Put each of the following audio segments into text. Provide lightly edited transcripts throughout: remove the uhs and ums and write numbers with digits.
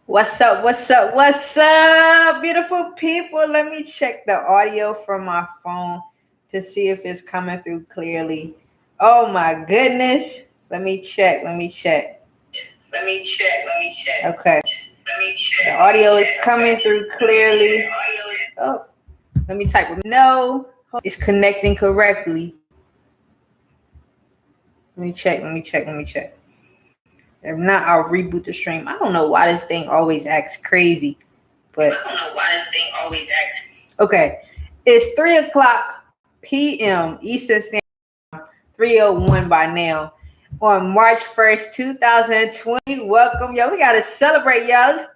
What's up? What's up? What's up, beautiful people? Let me check the audio from my phone to see if it's coming through clearly. Oh my goodness. Let me check. Let me check. Okay. The audio is coming through clearly. Oh, let me type no. It's connecting correctly. Let me check. If not, I'll reboot the stream. I don't know why this thing always acts crazy, but okay. It's 3 o'clock p.m. Eastern Standard Time, 3:01 by now on March 1st, 2020. Welcome, yo. We gotta celebrate, y'all.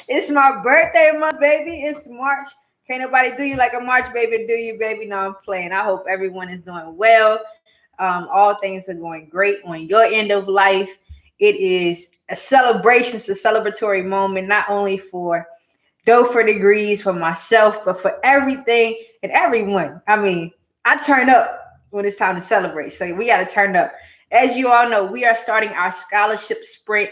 It's my birthday month, baby. It's March. Can't nobody do you like a March baby, do you, baby? No, I'm playing. I hope everyone is doing well. All things are going great on your end of life. It is a celebration. It's a celebratory moment, not only for Dough for Degrees, for myself, but for everything and everyone. I mean, I turn up when it's time to celebrate. So we got to turn up. As you all know, we are starting our scholarship sprint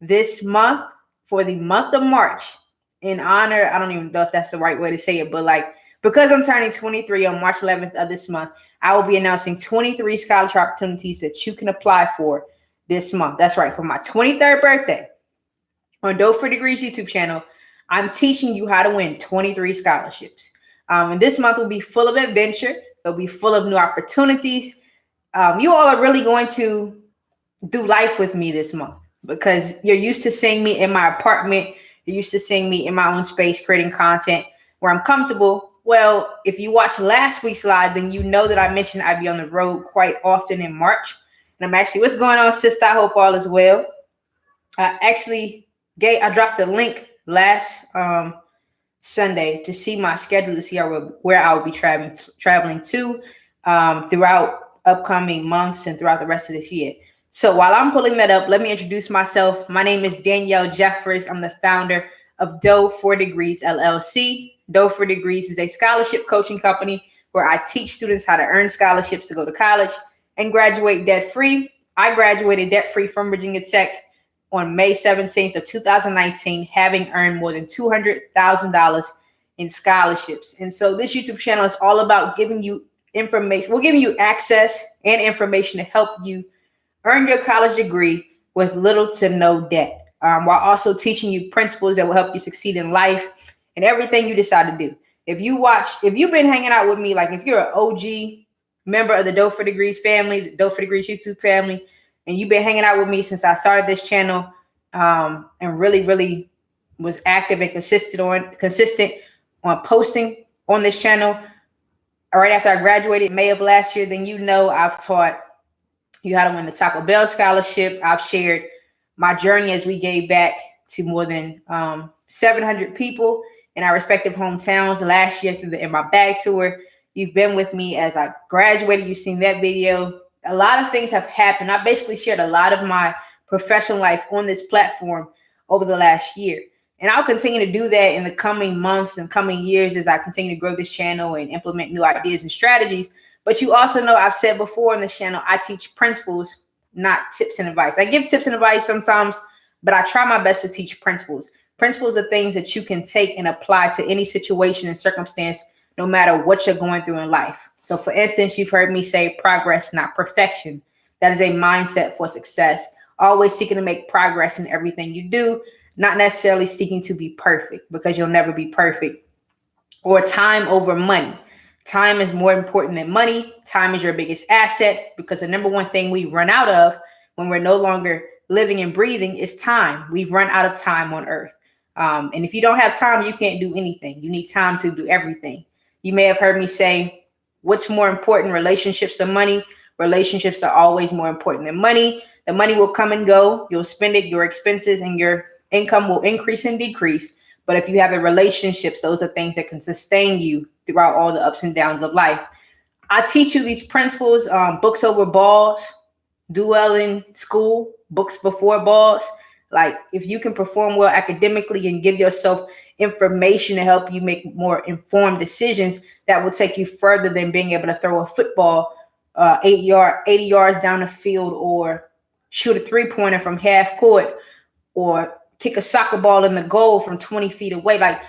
this month for the month of March in honor. I don't even know if that's the right way to say it, but because I'm turning 23 on March 11th of this month, I will be announcing 23 scholarship opportunities that you can apply for this month. That's right, for my 23rd birthday on Dough for Degrees YouTube channel. I'm teaching you how to win 23 scholarships. And this month will be full of adventure. It'll be full of new opportunities. You all are really going to do life with me this month because you're used to seeing me in my apartment. You're used to seeing me in my own space creating content where I'm comfortable. Well, if you watched last week's live, then you know that I mentioned I'd be on the road quite often in March. And I'm actually, what's going on, sister? I hope all is well. I dropped the link last Sunday to see my schedule, to see where I will be traveling to throughout upcoming months and throughout the rest of this year. So while I'm pulling that up, let me introduce myself. My name is Danielle Jeffers. I'm the founder of Dough for Degrees, LLC. Dough for Degrees is a scholarship coaching company where I teach students how to earn scholarships to go to college and graduate debt-free. I graduated debt-free from Virginia Tech on May 17th of 2019, having earned more than $200,000 in scholarships. And so this YouTube channel is all about giving you information. We're giving you access and information to help you earn your college degree with little to no debt, while also teaching you principles that will help you succeed in life and everything you decide to do. If you've been hanging out with me, like if you're an OG member of the Dough for Degrees family, the Dough for Degrees YouTube family, and you've been hanging out with me since I started this channel, and really was active and consistent on posting on this channel right after I graduated in May of last year, then you know I've taught you how to win the Taco Bell scholarship. I've shared my journey as we gave back to more than 700 people in our respective hometowns last year through the In My Bag tour. You've been with me as I graduated. You've seen that video. A lot of things have happened. I basically shared a lot of my professional life on this platform over the last year. And I'll continue to do that in the coming months and coming years as I continue to grow this channel and implement new ideas and strategies. But you also know I've said before on this channel, I teach principles, not tips and advice. I give tips and advice sometimes, but I try my best to teach principles. Principles are things that you can take and apply to any situation and circumstance, no matter what you're going through in life. So for instance, you've heard me say progress, not perfection. That is a mindset for success. Always seeking to make progress in everything you do, not necessarily seeking to be perfect, because you'll never be perfect. Or time over money. Time is more important than money. Time is your biggest asset, because the number one thing we run out of when we're no longer living and breathing is time. We've run out of time on earth. And if you don't have time, you can't do anything. You need time to do everything. You may have heard me say, what's more important, relationships or money? Relationships are always more important than money. The money will come and go. You'll spend it, your expenses and your income will increase and decrease. But if you have the relationships, those are things that can sustain you throughout all the ups and downs of life. I teach you these principles, books over balls, do well in school, books before balls. Like if you can perform well academically and give yourself information to help you make more informed decisions, that will take you further than being able to throw a football 80 yards down the field, or shoot a 3-pointer from half court, or kick a soccer ball in the goal from 20 feet away. Like,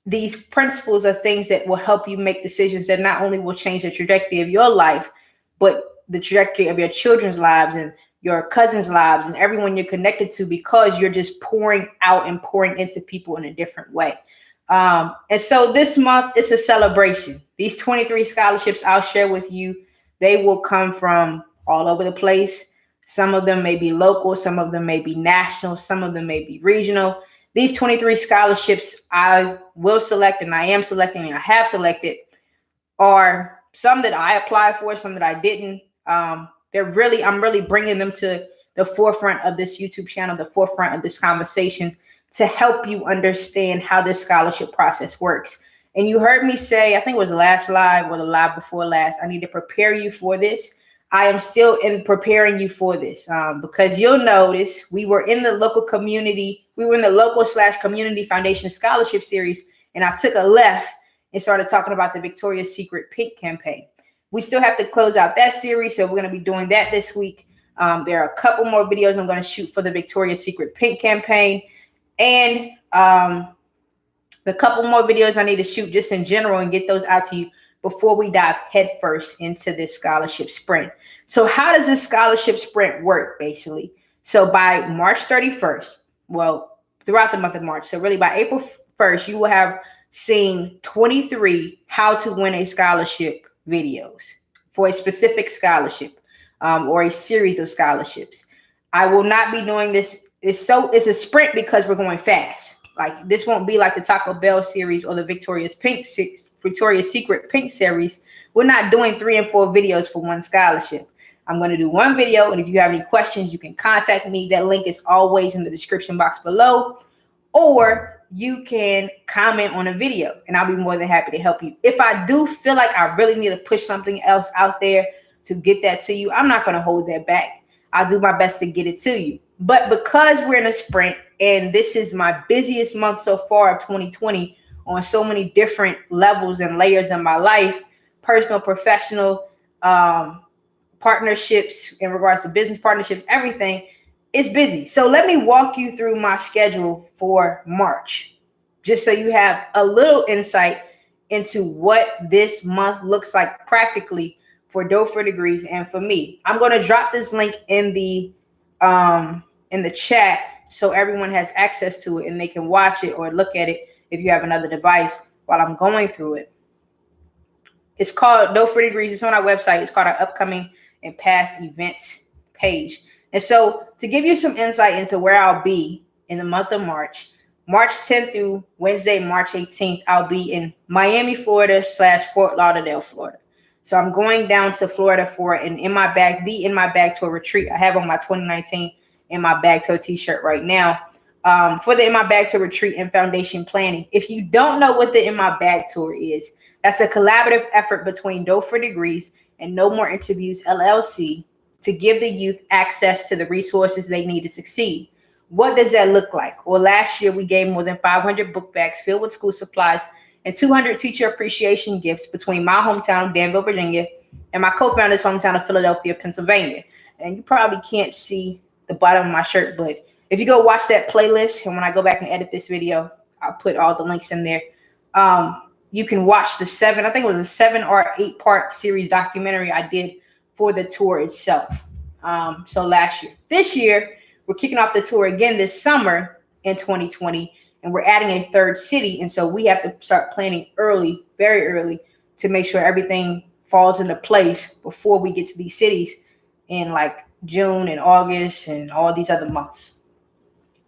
these principles are things that will help you make decisions that not only will change the trajectory of your life, but the trajectory of your children's lives and your cousins' lives and everyone you're connected to, because you're just pouring out and pouring into people in a different way. And so this month, it's a celebration. These 23 scholarships I'll share with you, they will come from all over the place. Some of them may be local, some of them may be national, some of them may be regional. These 23 scholarships I will select, and I am selecting, and I have selected, are some that I applied for, some that I didn't. I'm really bringing them to the forefront of this YouTube channel, the forefront of this conversation, to help you understand how this scholarship process works. And you heard me say, I think it was the last live or the live before last, I need to prepare you for this. I am still in preparing you for this, because you'll notice we were in the local community. We were in the local/community foundation scholarship series, and I took a left and started talking about the Victoria's Secret Pink campaign. We still have to close out that series, so we're going to be doing that this week. There are a couple more videos I'm going to shoot for the Victoria's Secret Pink campaign, and the couple more videos I need to shoot just in general and get those out to you before we dive headfirst into this scholarship sprint. So how does this scholarship sprint work, basically? So by March 31st, well, throughout the month of March, so really by April 1st, you will have seen 23 how to win a scholarship videos for a specific scholarship, or a series of scholarships. I will not be doing this. It's a sprint because we're going fast. Like, this won't be like the Taco Bell series or the Victoria's Secret Pink series. We're not doing 3 and 4 videos for one scholarship. I'm going to do one video, and if you have any questions, you can contact me. That link is always in the description box below, or you can comment on a video, and I'll be more than happy to help you. If I do feel like I really need to push something else out there to get that to you, I'm not going to hold that back. I'll do my best to get it to you. But because we're in a sprint, and this is my busiest month so far of 2020 on so many different levels and layers in my life, personal, professional, partnerships, in regards to business partnerships, everything is busy. So let me walk you through my schedule for March, just so you have a little insight into what this month looks like practically for Dough for Degrees and for me. I'm going to drop this link in the chat so everyone has access to it and they can watch it or look at it if you have another device while I'm going through it. It's called Dough for Degrees. It's on our website. It's called our upcoming and past events page. And so to give you some insight into where I'll be in the month of March 10th through Wednesday, March 18th, I'll be in Miami, Florida / Fort Lauderdale, Florida. So I'm going down to Florida for an In My Bag Tour retreat. I have on my 2019 In My Bag Tour t-shirt right now, for the In My Bag Tour retreat and foundation planning. If you don't know what the In My Bag Tour is, that's a collaborative effort between Dough for Degrees and No More Interviews, LLC, to give the youth access to the resources they need to succeed. What does that look like? Well, last year we gave more than 500 book bags filled with school supplies and 200 teacher appreciation gifts between my hometown of Danville, Virginia, and my co-founder's hometown of Philadelphia, Pennsylvania. And you probably can't see the bottom of my shirt, but if you go watch that playlist, and when I go back and edit this video, I'll put all the links in there. You can watch the 7 or 8 part series documentary I did for the tour itself. So last year. This year, we're kicking off the tour again this summer in 2020, and we're adding a 3rd city. And so we have to start planning early, very early, to make sure everything falls into place before we get to these cities in like June and August and all these other months.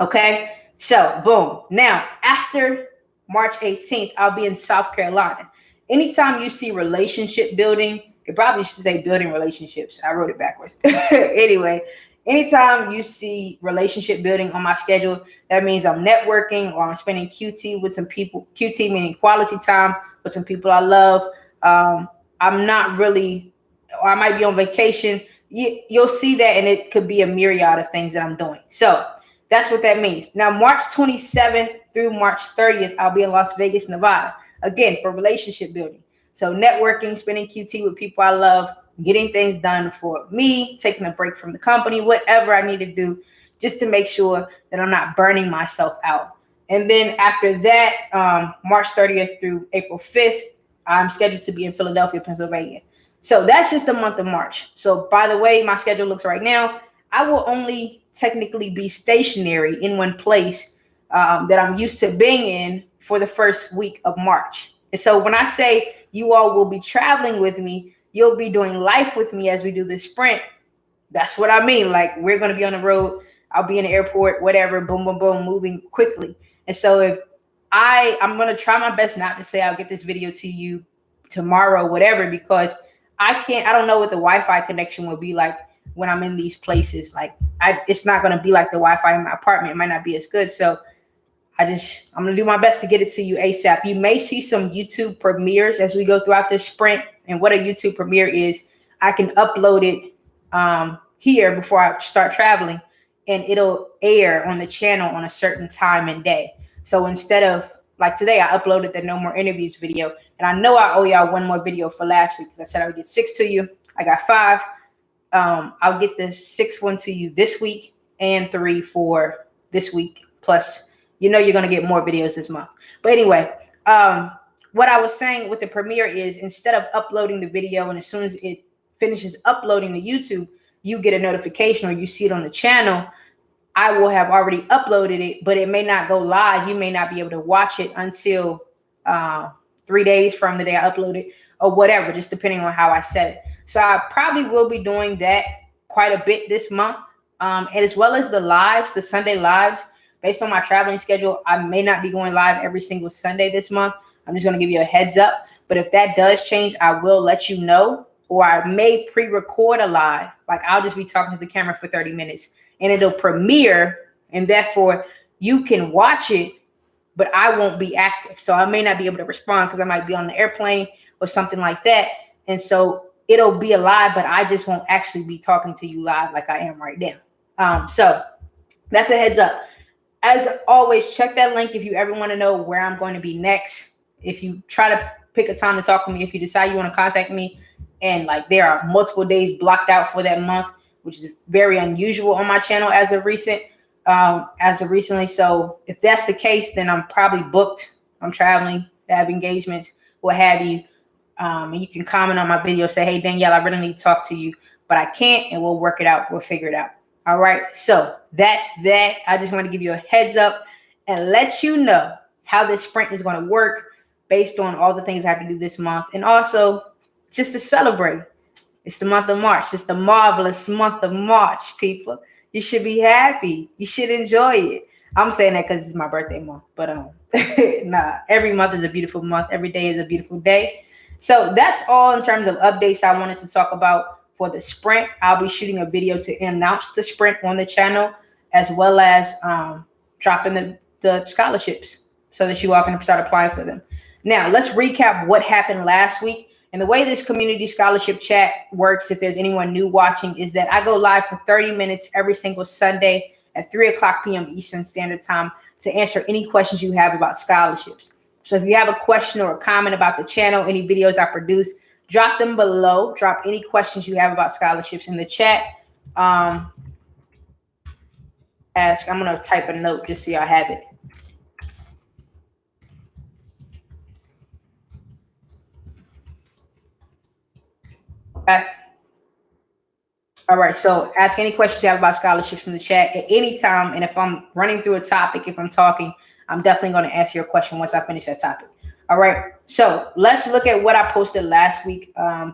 Okay, so boom. Now, after March 18th, I'll be in South Carolina. Anytime you see relationship building, it probably should say building relationships. I wrote it backwards. Anyway, anytime you see relationship building on my schedule, that means I'm networking or I'm spending QT with some people, QT meaning quality time with some people I love. I'm not really, or I might be on vacation. You'll see that, and it could be a myriad of things that I'm doing. So that's what that means. Now, March 27th through March 30th, I'll be in Las Vegas, Nevada, again, for relationship building. So networking, spending QT with people I love, getting things done for me, taking a break from the company, whatever I need to do just to make sure that I'm not burning myself out. And then after that, March 30th through April 5th, I'm scheduled to be in Philadelphia, Pennsylvania. So that's just the month of March. So by the way, my schedule looks right now, I will only technically be stationary in one place that I'm used to being in for the first week of March. And so when I say you all will be traveling with me, you'll be doing life with me as we do this sprint. That's what I mean. Like, we're going to be on the road. I'll be in the airport, whatever, boom, boom, boom, moving quickly. And so if I'm going to try my best not to say I'll get this video to you tomorrow, whatever, because I don't know what the Wi-Fi connection will be like when I'm in these places. Like, it's not going to be like the Wi-Fi in my apartment. It might not be as good. So I'm going to do my best to get it to you ASAP. You may see some YouTube premieres as we go throughout this sprint. And what a YouTube premiere is, I can upload it here before I start traveling, and it'll air on the channel on a certain time and day. So instead of like today, I uploaded the No More Interviews video, and I know I owe y'all one more video for last week because I said I would get 6 to you. I got 5. I'll get the 6th one to you this week and 3 for this week. Plus, you're going to get more videos this month. But anyway, what I was saying with the premiere is, instead of uploading the video and as soon as it finishes uploading to YouTube, you get a notification or you see it on the channel, I will have already uploaded it, but it may not go live. You may not be able to watch it until 3 days from the day I upload it or whatever, just depending on how I set it. So I probably will be doing that quite a bit this month. And as well as the lives, the Sunday lives, based on my traveling schedule, I may not be going live every single Sunday this month. I'm just going to give you a heads up. But if that does change, I will let you know. Or I may pre-record a live. Like, I'll just be talking to the camera for 30 minutes and it'll premiere, and therefore you can watch it, but I won't be active. So I may not be able to respond because I might be on the airplane or something like that. And so it'll be a live, but I just won't actually be talking to you live like I am right now. So that's a heads up. As always, check that link if you ever want to know where I'm going to be next. If you try to pick a time to talk to me, if you decide you want to contact me, and like there are multiple days blocked out for that month, which is very unusual on my channel as of recently. So if that's the case, then I'm probably booked. I'm traveling, have engagements, what have you. And you can comment on my video, say, hey, Danielle, I really need to talk to you, but I can't, and we'll work it out. We'll figure it out. All right. So that's that. I just want to give you a heads up and let you know how this sprint is going to work based on all the things I have to do this month. And also just to celebrate. It's the month of March. It's the marvelous month of March, people. You should be happy. You should enjoy it. I'm saying that because it's my birthday month. But nah, every month is a beautiful month. Every day is a beautiful day. So that's all in terms of updates I wanted to talk about for the sprint. I'll be shooting a video to announce the sprint on the channel, as well as dropping the scholarships so that you all can start applying for them. Now, let's recap what happened last week. And the way this community scholarship chat works, if there's anyone new watching, is that I go live for 30 minutes every single Sunday at 3:00 p.m. Eastern Standard Time to answer any questions you have about scholarships. So if you have a question or a comment about the channel, any videos I produce, drop them below. Drop any questions you have about scholarships in the chat. I'm going to type a note just so y'all have it. Okay. All right. So ask any questions you have about scholarships in the chat at any time. And if I'm running through a topic, if I'm talking, I'm definitely going to answer your question once I finish that topic. All right. So let's look at what I posted last week. I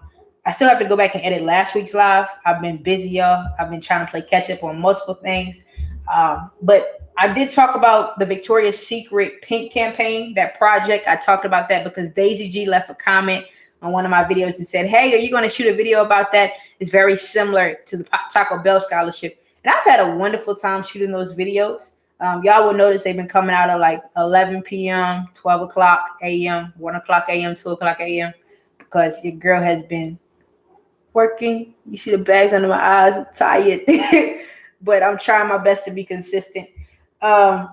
still have to go back and edit last week's live. I've been busy, y'all. I've been trying to play catch up on multiple things. But I did talk about the Victoria's Secret Pink campaign, that project. I talked about that because Daisy G left a comment on one of my videos and said, hey, are you going to shoot a video about that? It's very similar to the Taco Bell scholarship. And I've had a wonderful time shooting those videos. Y'all will notice they've been coming out at like 11 p.m., 12 o'clock a.m., 1 o'clock a.m., 2 o'clock a.m. because your girl has been working. You see the bags under my eyes. I'm tired. But I'm trying my best to be consistent. And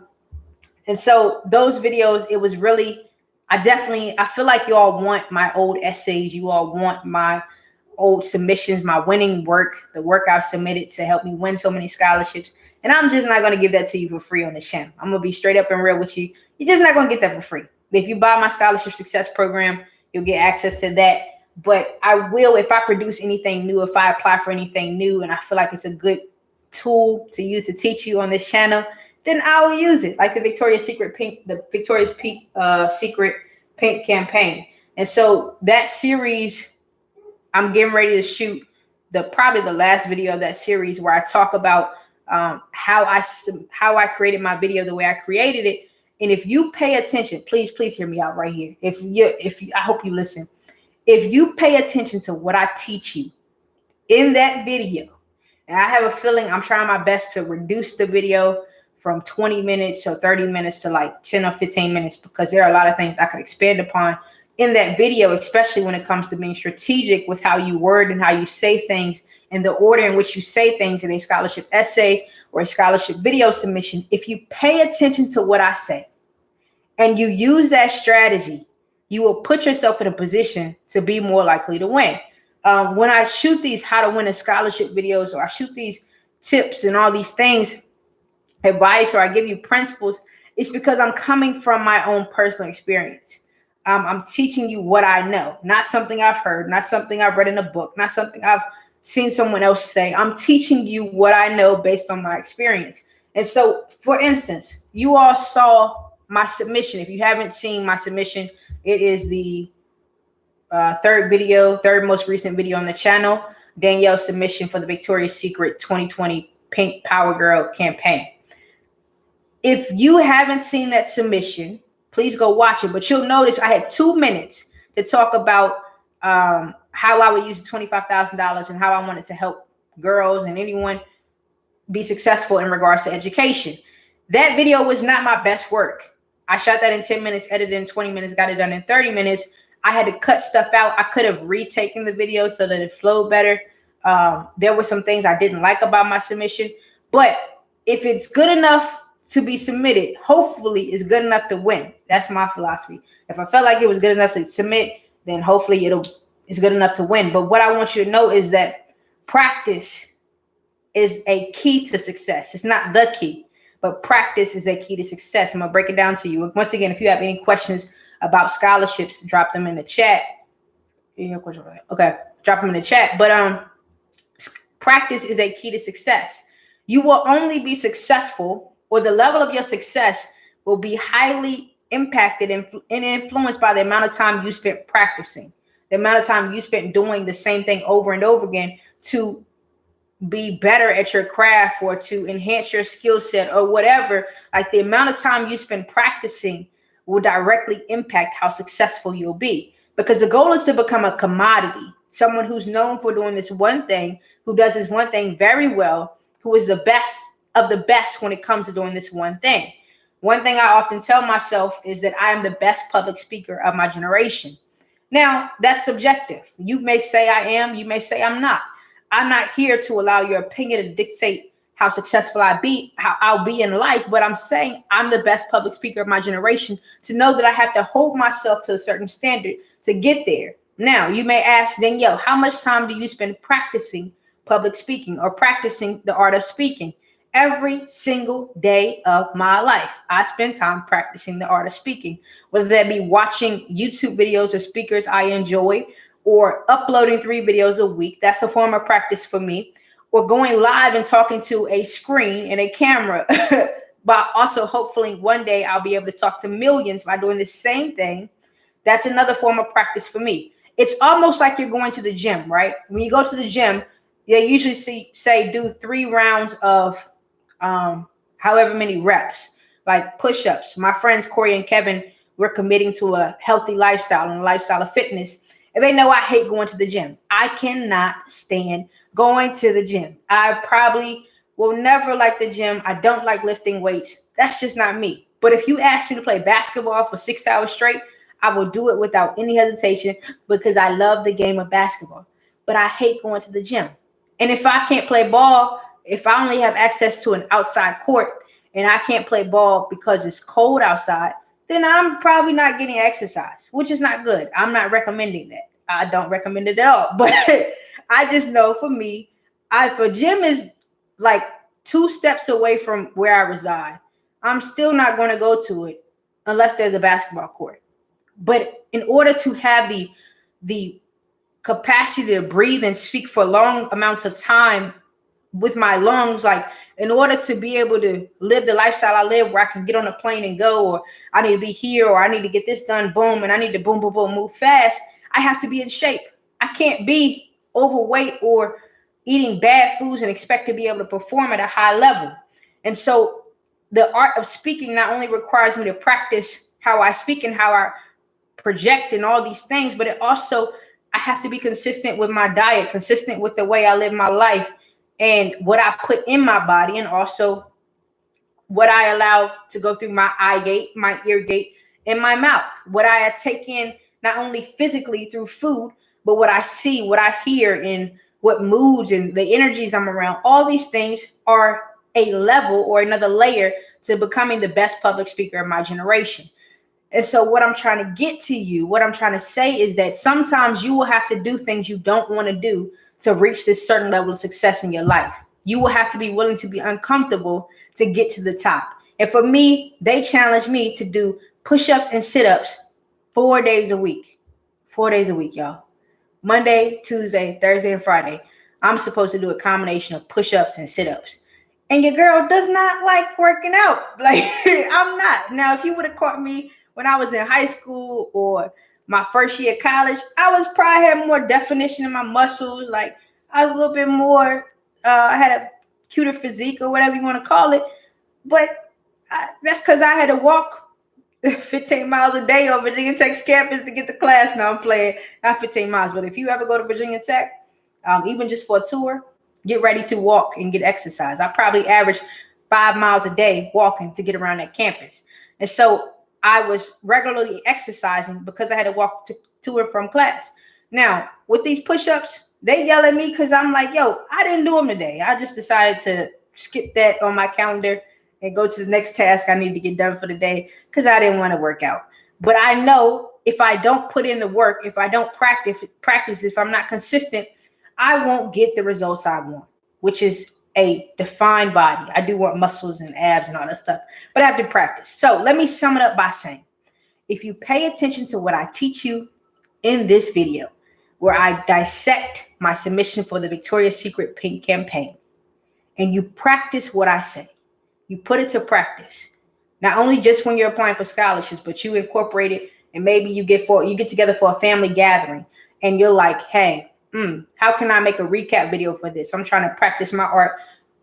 so those videos, it was really, I feel like you all want my old essays. You all want my old submissions, my winning work, the work I've submitted to help me win so many scholarships. And I'm just not going to give that to you for free on the channel. I'm going to be straight up and real with you. You're just not going to get that for free. If you buy my Scholarship Success Program, you'll get access to that. But I will, if I produce anything new, if I apply for anything new and I feel like it's a good tool to use to teach you on this channel, then I will use it. Like the Victoria's Secret Secret Pink campaign. And so that series, I'm getting ready to shoot probably the last video of that series where I talk about how I created my video the way I created it. And if you pay attention, please hear me out right here. I hope you listen. If you pay attention to what I teach you in that video, and I have a feeling I'm trying my best to reduce the video from 20 minutes or 30 minutes to like 10 or 15 minutes, because there are a lot of things I could expand upon in that video, especially when it comes to being strategic with how you word and how you say things and the order in which you say things in a scholarship essay or a scholarship video submission. If you pay attention to what I say and you use that strategy, you will put yourself in a position to be more likely to win. When I shoot these how to win a scholarship videos, or I shoot these tips and all these things, advice, or I give you principles, it's because I'm coming from my own personal experience. I'm teaching you what I know, not something I've heard, not something I've read in a book, not something I've seen someone else say. I'm teaching you what I know based on my experience. And so, for instance, you all saw my submission. If you haven't seen my submission, it is the third most recent video on the channel, Danielle's submission for the Victoria's Secret 2020 Pink Power Girl campaign. If you haven't seen that submission, please go watch it. But you'll notice I had 2 minutes to talk about how I would use the $25,000 and how I wanted to help girls and anyone be successful in regards to education. That video was not my best work. I shot that in 10 minutes, edited in 20 minutes, got it done in 30 minutes. I had to cut stuff out. I could have retaken the video so that it flowed better. There were some things I didn't like about my submission. But if it's good enough to be submitted, hopefully it's good enough to win. That's my philosophy. If I felt like it was good enough to submit, then hopefully it's good enough to win. But what I want you to know is that practice is a key to success. It's not the key, but practice is a key to success. I'm going to break it down to you. Once again, if you have any questions about scholarships, drop them in the chat. Okay, drop them in the chat. But practice is a key to success. You will only be successful, or the level of your success will be highly impacted and influenced by the amount of time you spent practicing, the amount of time you spent doing the same thing over and over again to be better at your craft or to enhance your skill set or whatever. Like, the amount of time you spend practicing will directly impact how successful you'll be, because the goal is to become a commodity, someone who's known for doing this one thing, who does this one thing very well, who is the best of the best when it comes to doing this one thing. One thing I often tell myself is that I am the best public speaker of my generation. Now, that's subjective. You may say I am, you may say I'm not. I'm not here to allow your opinion to dictate how successful how I'll be in life, but I'm saying I'm the best public speaker of my generation, to know that I have to hold myself to a certain standard to get there. Now, you may ask, Danielle, how much time do you spend practicing public speaking or practicing the art of speaking? Every single day of my life, I spend time practicing the art of speaking, whether that be watching YouTube videos of speakers I enjoy, or uploading 3 videos a week. That's a form of practice for me. Or going live and talking to a screen and a camera. But also, hopefully, one day I'll be able to talk to millions by doing the same thing. That's another form of practice for me. It's almost like you're going to the gym, right? When you go to the gym, they usually say do 3 rounds of however many reps, like push-ups. My friends Corey and Kevin, we're committing to a healthy lifestyle and a lifestyle of fitness. And they know I hate going to the gym. I cannot stand going to the gym. I probably will never like the gym. I don't like lifting weights. That's just not me. But if you ask me to play basketball for 6 hours straight, I will do it without any hesitation, because I love the game of basketball. But I hate going to the gym. And if I can't play ball, if I only have access to an outside court and I can't play ball because it's cold outside, then I'm probably not getting exercise, which is not good. I'm not recommending that. I don't recommend it at all. But I just know for me, for gym is like 2 steps away from where I reside, I'm still not going to go to it unless there's a basketball court. But in order to have the capacity to breathe and speak for long amounts of time with my lungs, like in order to be able to live the lifestyle I live, where I can get on a plane and go, or I need to be here, or I need to get this done, boom, and I need to boom, boom, boom, move fast, I have to be in shape. I can't be overweight or eating bad foods and expect to be able to perform at a high level. And so the art of speaking not only requires me to practice how I speak and how I project and all these things, but it also, I have to be consistent with my diet, consistent with the way I live my life and what I put in my body, and also what I allow to go through my eye gate, my ear gate, and my mouth. What I take in, not only physically through food, but what I see, what I hear, and what moods and the energies I'm around. All these things are a level or another layer to becoming the best public speaker of my generation. And so what I'm trying to get to you, what I'm trying to say is that sometimes you will have to do things you don't want to do to reach this certain level of success in your life. You will have to be willing to be uncomfortable to get to the top. And for me, they challenged me to do push-ups and sit-ups 4 days a week. 4 days a week, y'all. Monday, Tuesday, Thursday, and Friday. I'm supposed to do a combination of push-ups and sit-ups. And your girl does not like working out. Like, I'm not. Now, if you would have caught me when I was in high school or my first year of college, I was probably had more definition in my muscles. Like, I was a little bit more, I had a cuter physique or whatever you want to call it. But that's because I had to walk 15 miles a day on Virginia Tech's campus to get to class. Now I'm playing, not 15 miles. But if you ever go to Virginia Tech, even just for a tour, get ready to walk and get exercise. I probably average 5 miles a day walking to get around that campus. And so I was regularly exercising because I had to walk to and from class. Now, with these push-ups, they yell at me because I'm like, yo, I didn't do them today. I just decided to skip that on my calendar and go to the next task I need to get done for the day because I didn't want to work out. But I know if I don't put in the work, if I don't practice, if I'm not consistent, I won't get the results I want, which is a defined body. I do want muscles and abs and all that stuff, but I have to practice. So let me sum it up by saying, if you pay attention to what I teach you in this video, where I dissect my submission for the Victoria's Secret Pink campaign, and you practice what I say, you put it to practice, not only just when you're applying for scholarships, but you incorporate it, and maybe you get together for a family gathering, and you're like, hey, how can I make a recap video for this? I'm trying to practice my art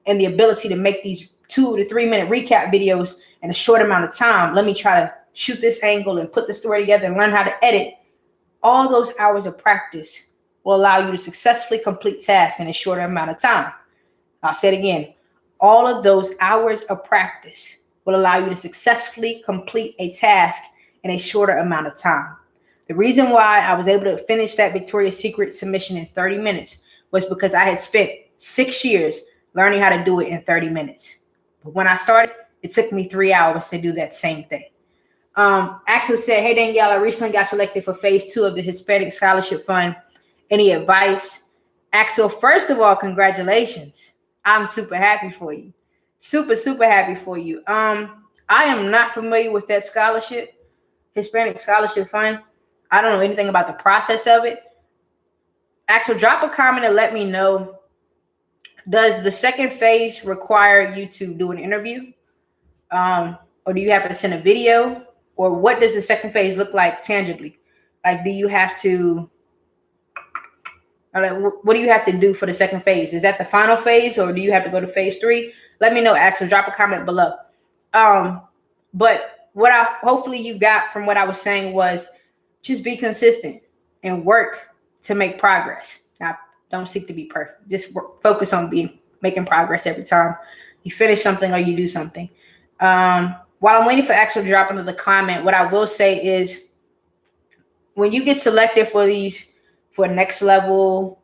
and the ability to make these 2 to 3 minute recap videos in a short amount of time. Let me try to shoot this angle and put the story together and learn how to edit. All those hours of practice will allow you to successfully complete tasks in a shorter amount of time. I'll say it again. All of those hours of practice will allow you to successfully complete a task in a shorter amount of time. The reason why I was able to finish that Victoria's Secret submission in 30 minutes was because I had spent 6 years learning how to do it in 30 minutes. But when I started, it took me 3 hours to do that same thing. Axel said, hey, Danielle, I recently got selected for phase 2 of the Hispanic Scholarship Fund. Any advice? Axel, first of all, congratulations. I'm super happy for you. Super, super happy for you. I am not familiar with that scholarship, Hispanic Scholarship Fund. I don't know anything about the process of it. Axel, drop a comment and let me know. Does the second phase require you to do an interview? Or do you have to send a video? Or what does the second phase look like tangibly? Like, do you have to, what do you have to do for the second phase? Is that the final phase, or do you have to go to phase 3? Let me know, Axel. Drop a comment below. But what hopefully you got from what I was saying was just be consistent and work to make progress. Now, don't seek to be perfect. Just focus on making progress every time you finish something or you do something. While I'm waiting for Axel to drop another comment, what I will say is when you get selected for the next level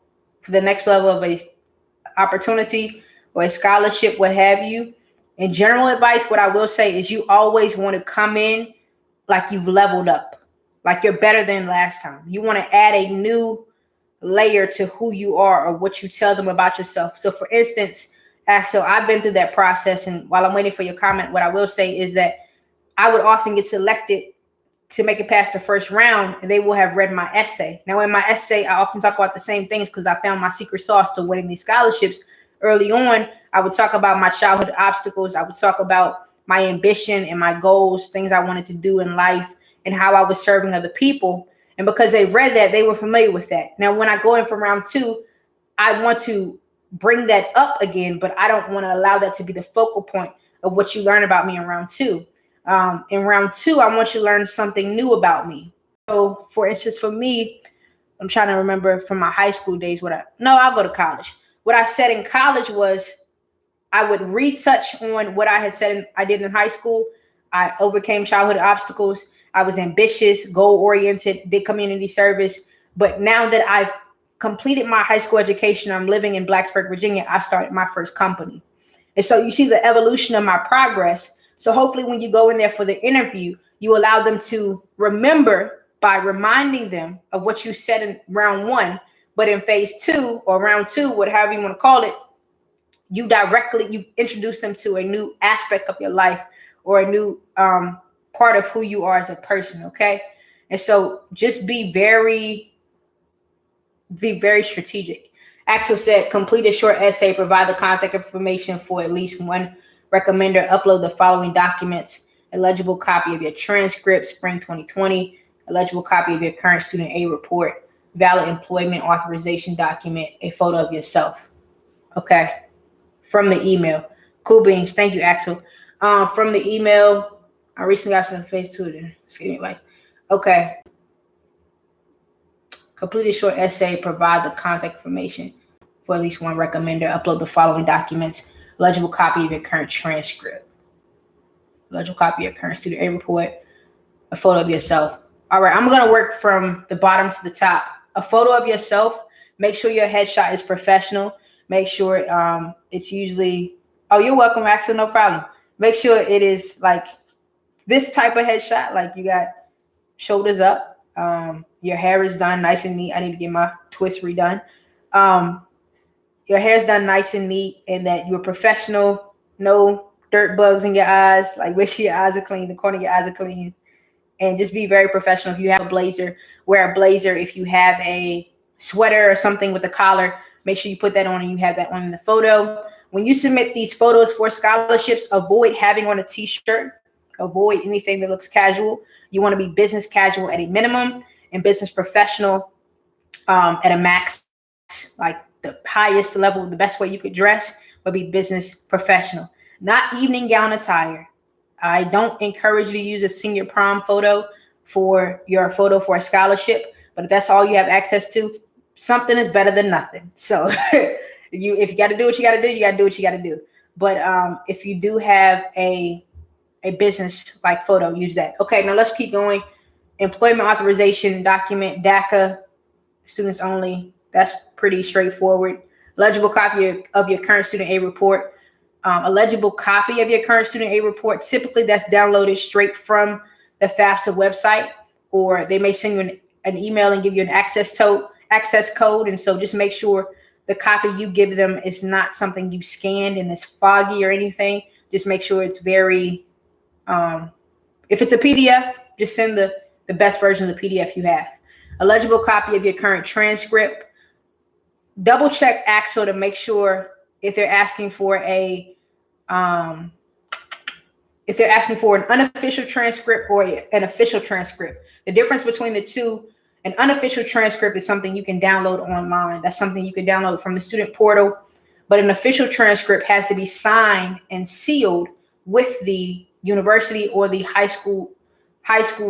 of a opportunity or a scholarship, what have you, in general advice, what I will say is you always want to come in like you've leveled up, like you're better than last time. You want to add a new layer to who you are or what you tell them about yourself. So for instance, Axel, I've been through that process. And while I'm waiting for your comment, what I will say is that I would often get selected to make it past the first round, and they will have read my essay. Now, in my essay, I often talk about the same things because I found my secret sauce to winning these scholarships. Early on, I would talk about my childhood obstacles. I would talk about my ambition and my goals, things I wanted to do in life, and how I was serving other people. And because they read that, they were familiar with that. Now, when I go in for round two, I want to bring that up again, but I don't want to allow that to be the focal point of what you learn about me in round two. In round two, I want you to learn something new about me. So, for instance, for me, I'm trying to remember from my high school days I'll go to college. What I said in college was I would retouch on what I had said I did in high school. I overcame childhood obstacles. I was ambitious, goal-oriented, did community service. But now that I've completed my high school education, I'm living in Blacksburg, Virginia, I started my first company. And so you see the evolution of my progress. So hopefully when you go in there for the interview, you allow them to remember by reminding them of what you said in round one. But in phase two or round two, whatever you want to call it, you introduce them to a new aspect of your life or a new part of who you are as a person. Okay. And so just be very strategic. Axel said, complete a short essay, provide the contact information for at least one recommender, upload the following documents: a legible copy of your transcript, spring 2020, a legible copy of your current student aid report, valid employment authorization document, a photo of yourself. Okay. From the email. Cool beans. Thank you, Axel. From the email, I recently got some phase two. Excuse me, advice. Okay. Complete a short essay, provide the contact information for at least one recommender, upload the following documents: legible copy of your current transcript, legible copy of your current student aid report, a photo of yourself. All right, I'm going to work from the bottom to the top. A photo of yourself. Make sure your headshot is professional. Make sure it's usually, oh, you're welcome, Axel, no problem. Make sure it is like this type of headshot, like you got shoulders up. Your hair is done nice and neat. I need to get my twist redone. Your hair's done nice and neat, and that you're professional, no dirt bugs in your eyes, like make sure your eyes are clean, the corner of your eyes are clean, and just be very professional. If you have a blazer, wear a blazer. If you have a sweater or something with a collar, make sure you put that on and you have that on in the photo. When you submit these photos for scholarships, avoid having on a t-shirt. Avoid anything that looks casual. You want to be business casual at a minimum and business professional at a max. Like the highest level, the best way you could dress would be business professional, not evening gown attire. I don't encourage you to use a senior prom photo for your photo for a scholarship, but if that's all you have access to, something is better than nothing. So if you got to do what you got to do, you got to do what you got to do. But if you do have a business like photo, use that. Okay, now let's keep going. Employment authorization document, DACA, students only. That's pretty straightforward. Legible copy of your current student aid report. A legible copy of your current student aid report. Typically, that's downloaded straight from the FAFSA website, or they may send you an email and give you an access code. And so just make sure the copy you give them is not something you scanned and is foggy or anything. Just make sure it's very, if it's a PDF, just send the best version of the PDF you have. A legible copy of your current transcript. Double check Axel to make sure if they're asking for an unofficial transcript or an official transcript. The difference between the two, an unofficial transcript is something you can download online. That's something you can download from the student portal. But an official transcript has to be signed and sealed with the university or the high school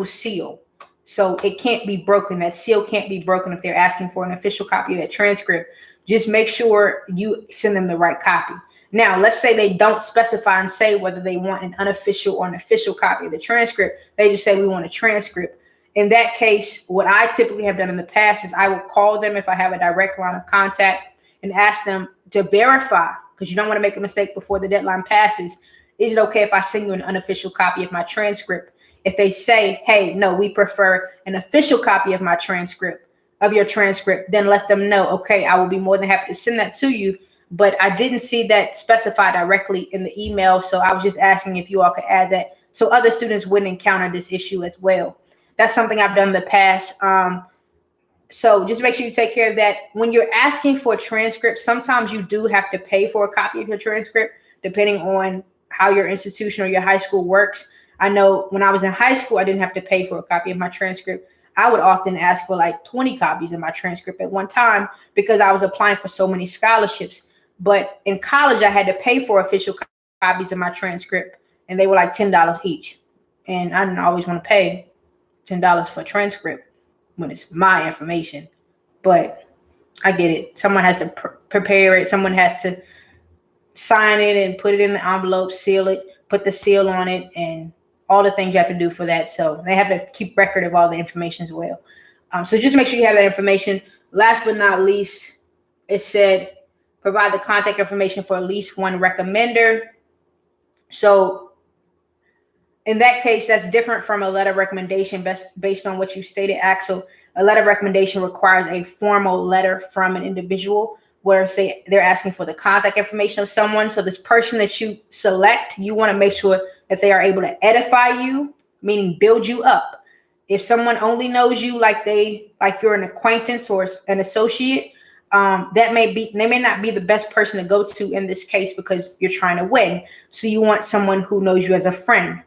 seal. So it can't be broken. That seal can't be broken if they're asking for an official copy of that transcript. Just make sure you send them the right copy. Now, let's say they don't specify and say whether they want an unofficial or an official copy of the transcript. They just say we want a transcript. In that case, what I typically have done in the past is I will call them if I have a direct line of contact and ask them to verify, because you don't want to make a mistake before the deadline passes. Is it okay if I send you an unofficial copy of my transcript? If they say, hey, no, we prefer an official copy of your transcript, then let them know, okay, I will be more than happy to send that to you. but I didn't see that specified directly in the email. So I was just asking if you all could add that so other students wouldn't encounter this issue as well. That's something I've done in the past. So just make sure you take care of that. When you're asking for a transcript, sometimes you do have to pay for a copy of your transcript, depending on how your institution or your high school works. I know when I was in high school, I didn't have to pay for a copy of my transcript. I would often ask for like 20 copies of my transcript at one time because I was applying for so many scholarships. But in college, I had to pay for official copies of my transcript, and they were like $10 each. And I didn't always want to pay $10 for a transcript when it's my information, but I get it. Someone has to prepare it. Someone has to sign it and put it in the envelope, seal it, put the seal on it, and all the things you have to do for that. So they have to keep record of all the information as well. So just make sure you have that information. Last but not least, it said provide the contact information for at least one recommender. So in that case, that's different from a letter of recommendation based on what you stated, Axel. A letter of recommendation requires a formal letter from an individual where, say, they're asking for the contact information of someone. So this person that you select, you want to make sure that they are able to edify you, meaning build you up. If someone only knows you like you're an acquaintance or an associate, they may not be the best person to go to in this case because you're trying to win. So you want someone who knows you as a friend,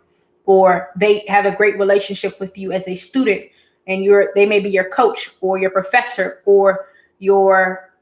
or they have a great relationship with you as a student, and they may be your coach or your professor or your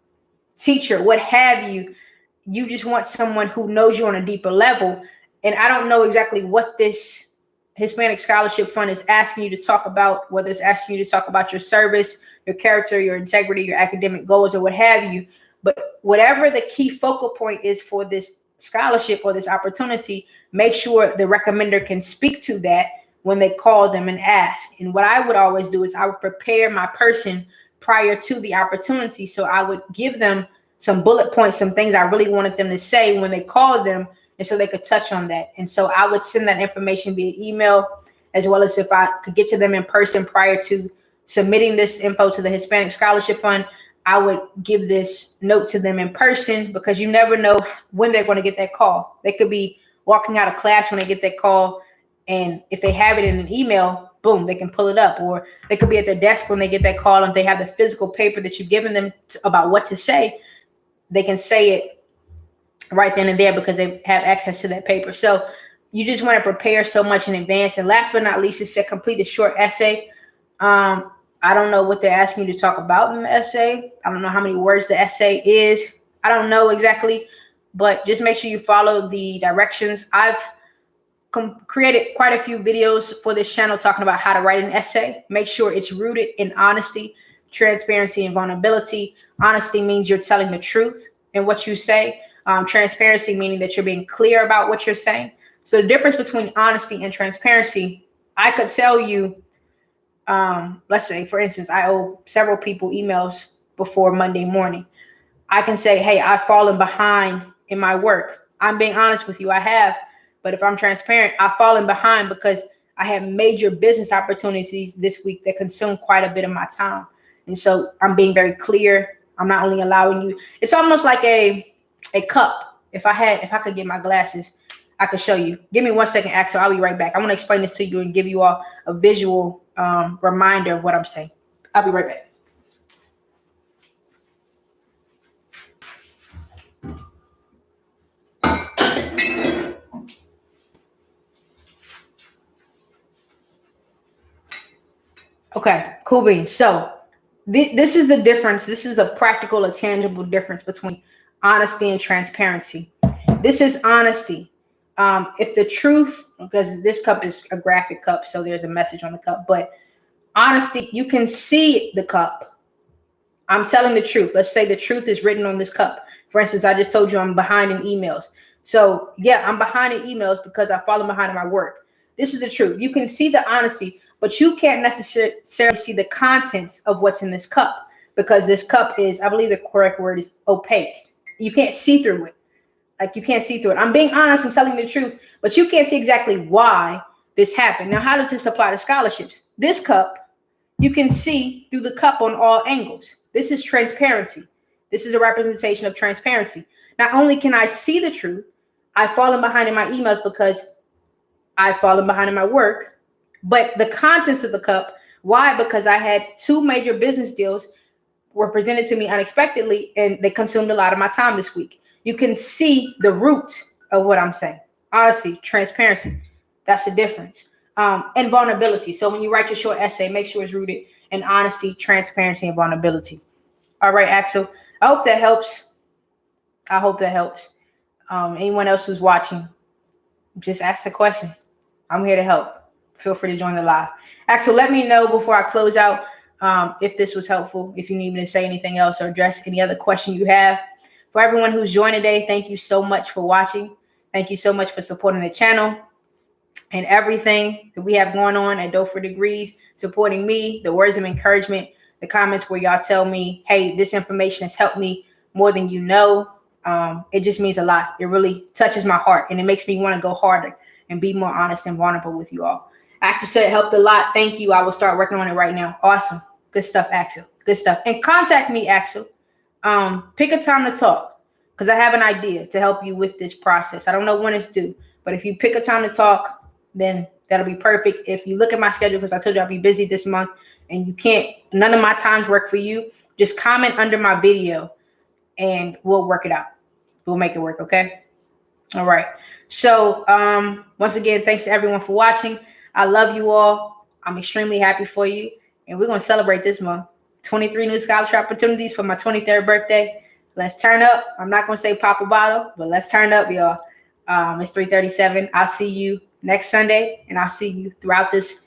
teacher, what have you. You just want someone who knows you on a deeper level. And I don't know exactly what this Hispanic Scholarship Fund is asking you to talk about, whether it's asking you to talk about your service, your character, your integrity, your academic goals, or what have you. But whatever the key focal point is for this scholarship or this opportunity, make sure the recommender can speak to that when they call them and ask. And what I would always do is I would prepare my person prior to the opportunity. So I would give them some bullet points, some things I really wanted them to say when they called them, and so they could touch on that. And so I would send that information via email, as well as if I could get to them in person prior to submitting this info to the Hispanic Scholarship Fund, I would give this note to them in person, because you never know when they're going to get that call. They could be walking out of class when they get that call, and if they have it in an email, boom, they can pull it up. Or they could be at their desk when they get that call, and they have the physical paper that you've given them about what to say. They can say it right then and there because they have access to that paper. So you just want to prepare so much in advance. And last but not least, it said complete a short essay. I don't know what they're asking you to talk about in the essay. I don't know how many words the essay is. I don't know exactly, but just make sure you follow the directions. I've created quite a few videos for this channel talking about how to write an essay. Make sure it's rooted in honesty, transparency, and vulnerability. Honesty means you're telling the truth in what you say. Transparency meaning that you're being clear about what you're saying. So the difference between honesty and transparency, I could tell you, let's say, for instance, I owe several people emails before Monday morning. I can say, hey, I've fallen behind in my work. I'm being honest with you, I have. But if I'm transparent, I've fallen behind because I have major business opportunities this week that consume quite a bit of my time. And so I'm being very clear. I'm not only allowing you. It's almost like a cup. If I could get my glasses, I could show you. Give me 1 second, Axel. I'll be right back. I want to explain this to you and give you all a visual reminder of what I'm saying. I'll be right back. Okay, cool beans. So this is the difference. This is a practical, a tangible difference between honesty and transparency. This is honesty. If the truth, because this cup is a graphic cup, so there's a message on the cup, but honesty, you can see the cup. I'm telling the truth. Let's say the truth is written on this cup. For instance, I just told you I'm behind in emails. So yeah, I'm behind in emails because I've fallen behind in my work. This is the truth. You can see the honesty, but you can't necessarily see the contents of what's in this cup, because this cup is, I believe the correct word is opaque. You can't see through it. Like, you can't see through it. I'm being honest. I'm telling the truth, but you can't see exactly why this happened. Now, how does this apply to scholarships? This cup, you can see through the cup on all angles. This is transparency. This is a representation of transparency. Not only can I see the truth, I've fallen behind in my emails because I've fallen behind in my work. But the contents of the cup, why? Because I had 2 major business deals were presented to me unexpectedly, and they consumed a lot of my time this week. You can see the root of what I'm saying. Honesty, transparency. That's the difference. And vulnerability. So when you write your short essay, make sure it's rooted in honesty, transparency, and vulnerability. All right, Axel. I hope that helps. I hope that helps. Anyone else who's watching, just ask a question. I'm here to help. Feel free to join the live. Axel, let me know before I close out if this was helpful, if you need me to say anything else or address any other question you have. For everyone who's joined today, thank you so much for watching. Thank you so much for supporting the channel and everything that we have going on at Dope for Degrees, supporting me, the words of encouragement, the comments where y'all tell me, hey, this information has helped me more than you know. It just means a lot. It really touches my heart, and it makes me want to go harder and be more honest and vulnerable with you all. Axel said it helped a lot. Thank you. I will start working on it right now. Awesome. Good stuff, Axel. Good stuff. And contact me, Axel. Pick a time to talk, because I have an idea to help you with this process. I don't know when it's due, but if you pick a time to talk, then that'll be perfect. If you look at my schedule, because I told you I'll be busy this month and you can't, none of my times work for you, just comment under my video and we'll work it out. We'll make it work. Okay. All right. So once again, thanks to everyone for watching. I love you all. I'm extremely happy for you. And we're going to celebrate this month. 23 new scholarship opportunities for my 23rd birthday. Let's turn up. I'm not going to say pop a bottle, but let's turn up, y'all. It's 3:37. I'll see you next Sunday, and I'll see you throughout this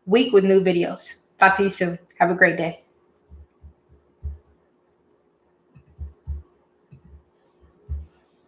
week with new videos. Talk to you soon. Have a great day.